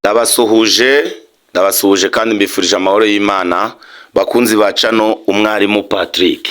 ndabasuhuje kandi mbifurije amahoro y'Imana bakunzi ba channel umwarimu Patrick.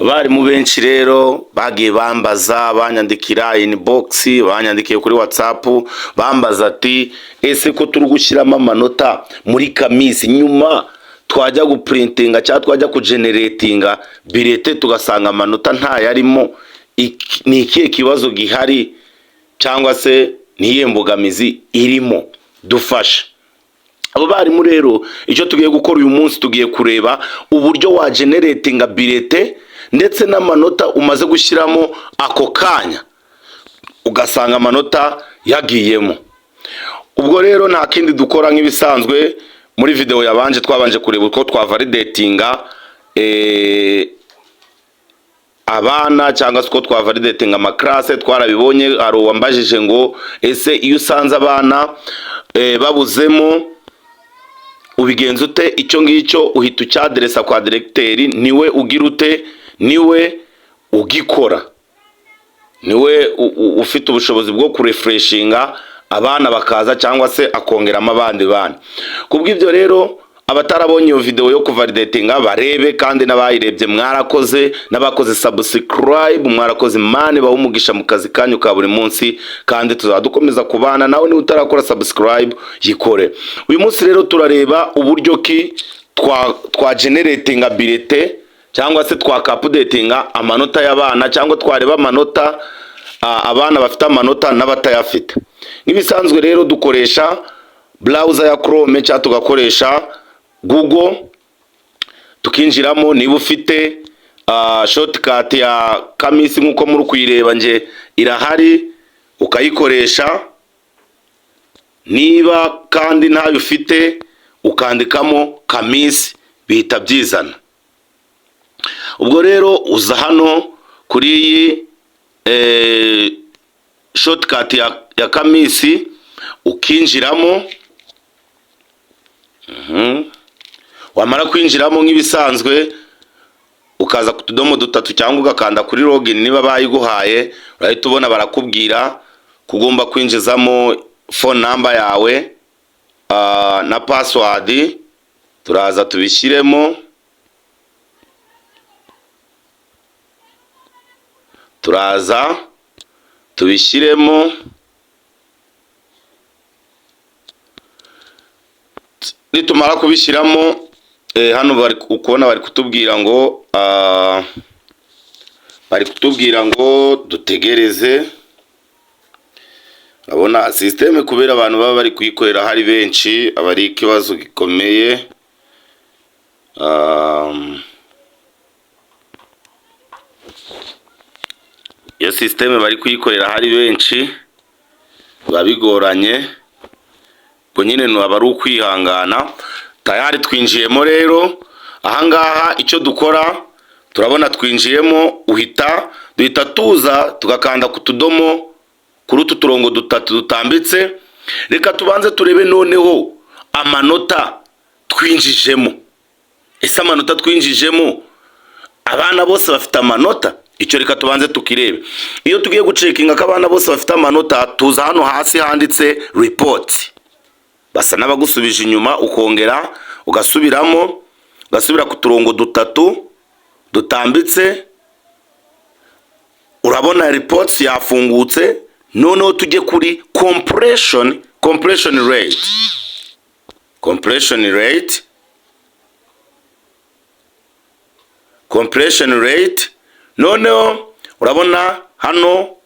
Abarimu benshi rero bagiye bambaza, banyandikira inbox, banyandikiye kuri WhatsApp, bambaza ati ese ko turi gushyiramo amanota muri kamisi, nyuma twajya guprintinga cyangwa twajya kugeneratinga birete tugasanga amanota nta yarimo, ni ikihe kibazo gihari cyangwa se niye mbogamizi irimo? Dufasha. Abo barimu rero icyo tugiye gukora uyu munsi, tugiye kureba uburyo wa generatinga birete ndetse n'amanota umaze gushyiramo ako kanya ugasanga amanota yagiyemo. Ubwo rero nta kindi dukora nk'ibisanzwe. Muri video yabanje twabanje kureba uko twavalidatinga abana cyangwa se uko twavalidatinga amaklase. Twarabibonye, hari uwambajije ngo ese iyo usanze abana babuzemo ubigenza ute? Icyo ngicyo uhita ucyaderesa kwa directeur, niwe ugira ute, niwe ugikora, niwe ufite ubushobozi bwo kurefreshinga abana bakaza cyangwa se akongeramo abandi bana. Kubw'ibyo rero abatarabonye iyo video yo kuvalidatinga barebe, kandi n'abayirebye mwarakoze, n'abakoze subscribe mwarakoze. Mane bawumugisha mu kazi kanyu ka buri munsi, kandi tuzadukomeza kubana nawe. Ni utarakora subscribe yikore. Uyu munsi rero turareba uburyo ki twa generatinga birete cyangwa se twa updatinga amanota y'abana, cyangwa twareba amanota abana bafite amanota n'abatayafite. Nk'ibisanzwe rero dukoresha browser ya Chrome cyangwa tugakoresha Google, tukinjiramo. Niba ufite shortcut ya kamisi nkuko muri kuyireba nje irahari, ukayikoresha. Niba kandi ntayo ufite ukandikamo kamisi, bihita byizana. Ubwo rero uza hano kuri iyi shortcut ya kamisi ukinjiramo. Wamara kwinjiramo nk'ibisanzwe ukaza ku tudomo dutatu cyangwa ugakanda kuri login niba bayiguhaye. Urahita ubona barakubwira kugomba kwinjizamo phone number yawe na password. Turaza tubishyiremo, nitumara kubishyiramo hano bari ukubona bari kutubwira ngo dutegereze. Urabona system kubera abantu baba bari kuyikorera hari benshi, abari ikibazo gikomeye. Iyo system bari kuyikorera hari benshi babigoranye, ubwo nyine aba ari ukwihangana. Tayari twinjiyemo rero. Ahangaha icyo dukora, turabona twinjiyemo, duhita tuza tugakanda ku tudomo, kuri utu turongo dutatu dutambitse. Reka tubanze turebe noneho amanota twinjijemo. Ese amanota twinjijemo abana bose bafite amanota? Icyo reka tubanze tukirebe. Iyo tugiye gucekinga ko abana bose bafite amanota, tuza hano hasi handitse report. Basa n'abagusubije inyuma, ukongera ugasubiramo, ugasubira ku turongo dutatu dutambitse. Urabona reports yafungutse. Noneho tujye kuri compression rate. Noneho urabona hano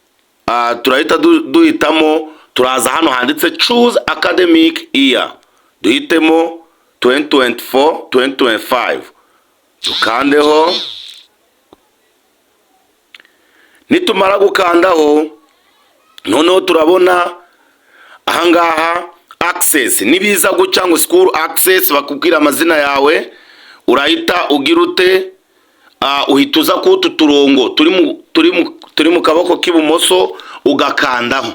turahita duhitamo, turaza hano handitse choose academic year, duhitemo 2024-2025, dukandeho. Nitumara gukandaho, noneho turabona ahangaha access. Nibiza guca ngo school access bakubwira amazina yawe, urahita ugira ute, uhituza ku utu turongo turi mu kaboko k'ibumoso ugakandaho.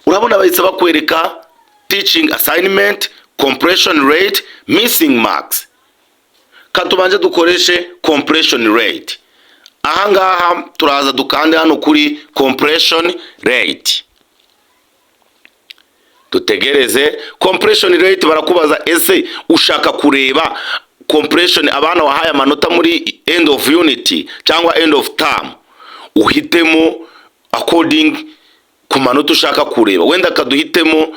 Urabona bahise bakwereka teaching assignment, compression rate, missing marks. Katubanje dukoreshe compression rate. Ahangaha turaza dukande hano kuri compression rate. dutegereze. Compression rate barakubaza ese ushaka kureba compression abana wahaye amanota muri end of unit cyangwa end of term, uhitemo according ku manota ushaka kureba. Wenda kaduhitemo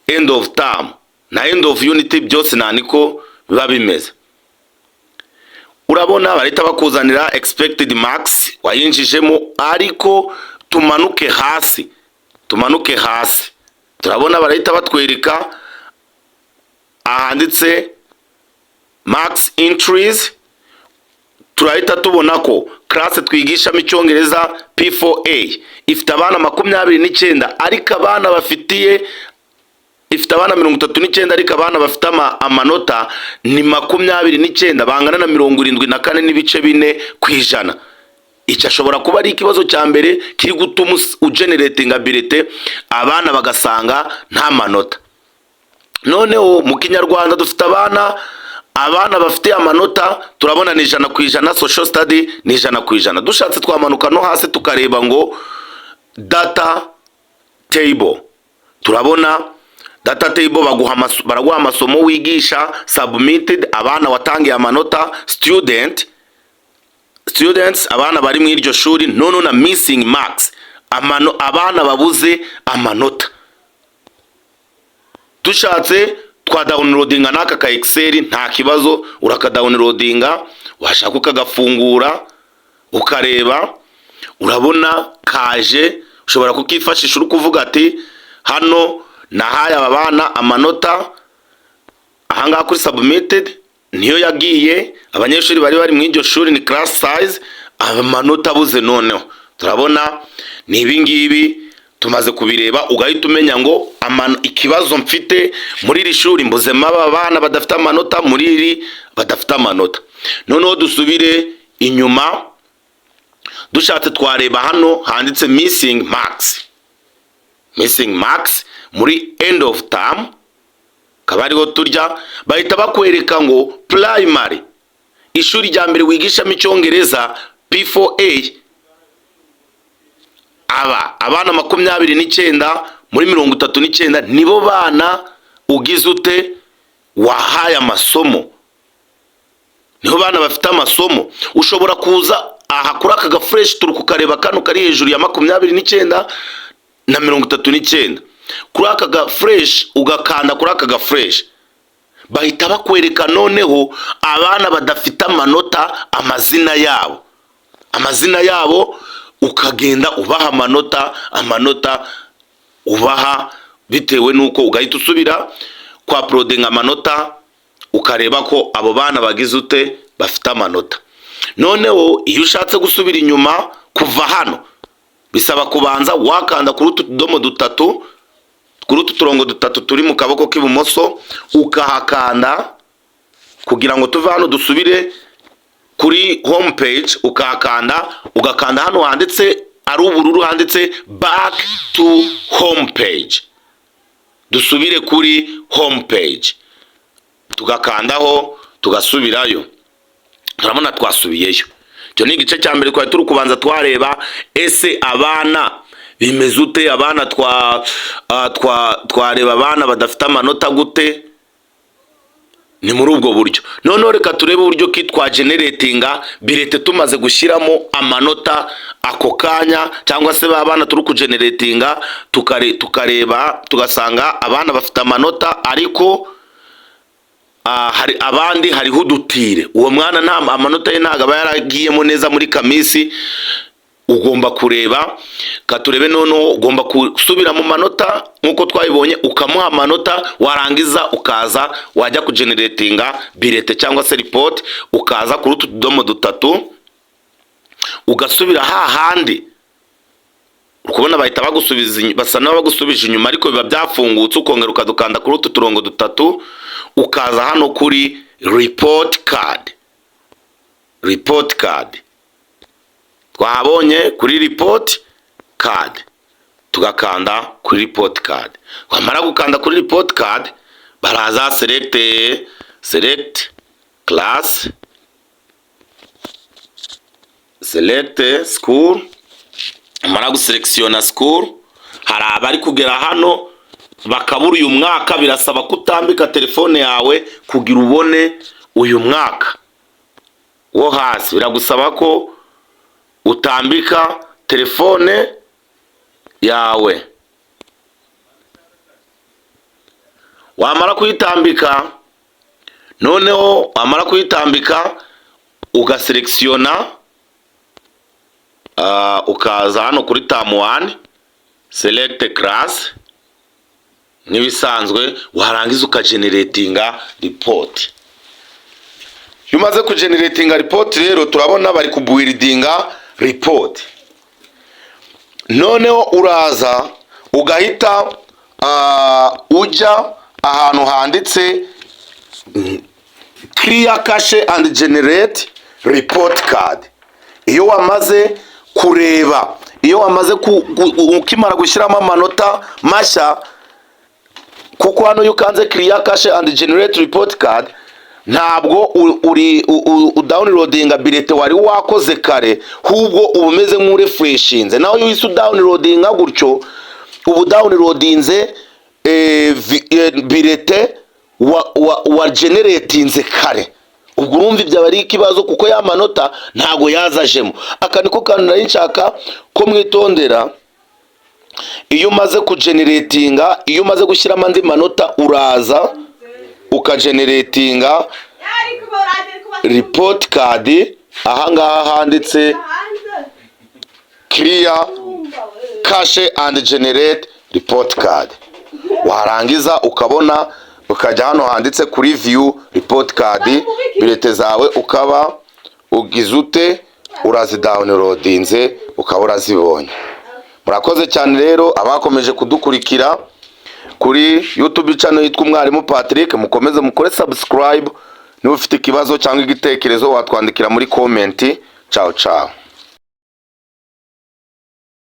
end of term na end of unit, byose niko biba bimeze. Urabona barita bakuzanira expected marks wayinjijemo, ariko tumanuke hasi turabona barita batwereka ahanditse marks entries. Turahita tubona ko class twigishamo icyongereza P4A ifite abana 29, ariko abana ifite abana 39, ariko abana bafite amanota ni 29, bangana na 74.4%. Icyo ashobora kuba ari ikibazo cya mbere kiri gutuma ugenerating ability abana bagasanga nta manota. Noneho mu Kinyarwanda dufite abana bafite amanota, turabona ni 100%, social study ni 100%. Dushatse twamanuka no hasi tukareba ngo data table, turabona data table baraguha amasomo wigisha, submitted abana watangiye amanota, students abana bari mu iryo shuri, none na missing marks abana babuze amanota. Dushatse twa downloadinga naka ka Excel, nta kibazo, urakadawnloadinga, washaka ukagafungura ukareba. Urabona kaje, ushobora kukifashisha uri kuvuga ati hano nahaye abana amanota, ahangaha kuri submitted niyo yagiye, abanyeshuri bari mu iryo shuri ni class size, amanota abuze. Noneho turabona ni ibingibi tumaze kubireba, ugahita umenya ngo ikibazo mfite muri iri shuri mbuzemo abana badafite amanota, muri iri badafite amanota. Noneho dusubire inyuma, dushatse twareba hano handitse missing marks muri end of term, kabariho turya bahita bakwereka ngo primary, ishuri rya mbere wigishamo icyongereza P4A, abana 29 muri 39 nibo bana ugize ute wahaye amasomo, niho bana bafite amasomo. Ushobora kuza aha kuri aka ga fresh turi kukareba kano kari hejuru ya 29 na 39, kuri aka ga fresh ugakanda kuri aka ga fresh, bahita bakwereka noneho abana badafite amanota, amazina yabo ukagenda ubaha amanota ubaha bitewe nuko, ugahita usubira kwa uploading amanota ukareba ko abo bana bagize ute bafite amanota. Noneho iyo ushatse gusubira inyuma kuva hano, bisaba kubanza wakanda kuri utudomo dutatu, kuri uturongo dutatu turi mu kaboko k'ibumoso, ukahakanda kugira ngo tuve hano dusubire kuri home page, ugakanda hano handitse ari ubururu handitse back to home page, dusubire kuri home page, tugakandaho tugasubirayo. Turabona twasubiyeyo. Cyo ni igice cya mbere twari turi kubanza twareba ese abana bimeze ute, abana twareba abana badafite amanota gute, ni muri ubwo buryo. Noneho reka turebe uburyo ki twa generatinga birete tumaze gushyiramo amanota ako kanya, cyangwa se babana turi ku generatinga tukareba tugasanga abana bafite amanota, ariko hari abandi hariho udutire, uwo mwana nta amanota ye ntago aba yaragiyemo neza muri kamisi. Ugomba kureba katurebe, noneho ugomba gusubira mu manota nkuko twabibonye, ukamuha amanota, warangiza ukaza wajya ku generatinga birete cyangwa se report, ukaza kuri utudomo dutatu ugasubira hahandi. Ukubona bahita bagusubiza, basa n'abagusubije inyuma, ariko biba byafungutse, ukongera ukadukanda kuri utu turongo dutatu, ukaza hano kuri report card. Twahabonye kuri report card, tugakanda kuri report card. Wamara gukanda kuri report card, baraza select class, select school. Amara guselectiona school, hari abari kugera hano bakabura uyu mwaka, birasaba ko utambika telefone yawe kugira ubone uyu mwaka wo hasi. Biragusaba ko utambika telefone yawe, wamara kuyitambika, noneho wamara kuyitambika ugaselekisiyona, ukaza hano kuri tamu 1 select class nk'ibisanzwe, warangiza ukageneratinga report. Iyo umaze kugeneratinga report rero turabona bari kubuildinga report. Noneho uraza ugahita ujya ahantu handitse clear cache and generate report card. Iyo wamaze kureba, iyo wamaze ukimara gushyiramo amanota mashya, kuko hano iyo ukanze clear cache and generate report card ntabwo udownloadinga bilete wari wakoze kare, hubwo uba umeze nk'urefreshinze. Naho iyo uhise udownloadinga gutyo ubu downloadinze bilete wa generatinze kare. Ubwo urumva ibyo ari ikibazo, kuko ya manota ntago yazajemo. Aka niko kantu nari nshaka ko mwitondera. Iyo umaze kugeneratinga, iyo umaze gushyiramo andi manota, uraza ukageneratinga report card. Ahangaha handitse clear cache and generate report card. Warangiza ukabona ukajya hano handitse kuri view report card, bilete zawe ukaba ugizute urazidownloadinze, ukaba urazibonye. Murakoze cyane rero abakomeje kudukurikira kuri YouTube channel yitwa Umwarimu Patrick. Mukomeze mukore subscribe. Niba ufite ikibazo cyangwa igitekerezo watwandikira muri comment. Ciao ciao.